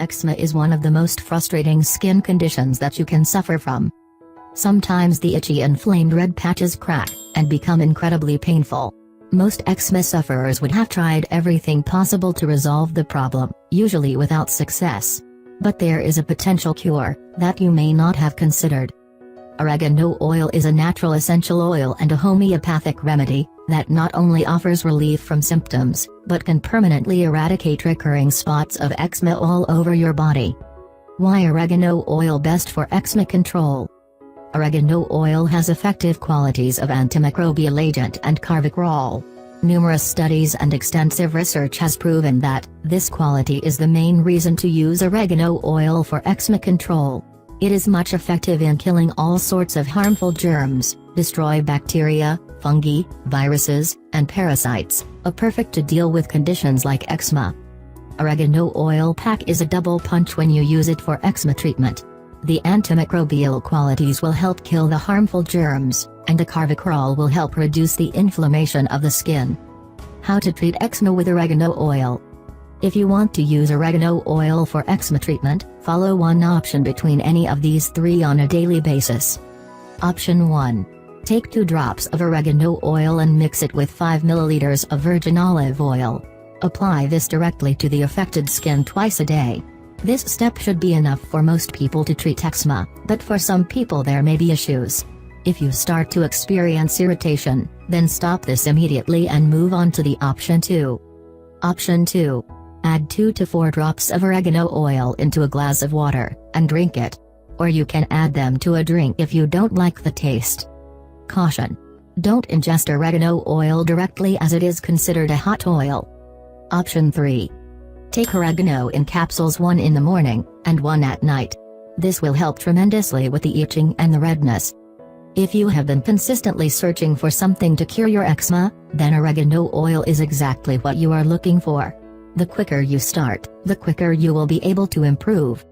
Eczema is one of the most frustrating skin conditions that you can suffer from. Sometimes the itchy inflamed red patches crack, and become incredibly painful. Most eczema sufferers would have tried everything possible to resolve the problem, usually without success. But there is a potential cure that you may not have considered. Oregano oil is a natural essential oil and a homeopathic remedy that not only offers relief from symptoms, but can permanently eradicate recurring spots of eczema all over your body. Why oregano oil best for eczema control? Oregano oil has effective qualities of antimicrobial agent and carvacrol. Numerous studies and extensive research has proven that this quality is the main reason to use oregano oil for eczema control. It is much effective in killing all sorts of harmful germs, destroy bacteria, fungi, viruses, and parasites, perfect to deal with conditions like eczema. Oregano oil pack is a double punch when you use it for eczema treatment. The antimicrobial qualities will help kill the harmful germs, and the carvacrol will help reduce the inflammation of the skin. How to treat eczema with oregano oil? If you want to use oregano oil for eczema treatment, follow one option between any of these three on a daily basis. Option 1. Take 2 drops of oregano oil and mix it with 5 ml of virgin olive oil. Apply this directly to the affected skin twice a day. This step should be enough for most people to treat eczema, but for some people there may be issues. If you start to experience irritation, then stop this immediately and move on to the option 2. Option 2. Add 2 to 4 drops of oregano oil into a glass of water, and drink it. Or you can add them to a drink if you don't like the taste. Caution: don't ingest oregano oil directly as it is considered a hot oil. Option 3. Take oregano in capsules, 1 in the morning, and 1 at night. This will help tremendously with the itching and the redness. If you have been consistently searching for something to cure your eczema, then oregano oil is exactly what you are looking for. The quicker you start, the quicker you will be able to improve.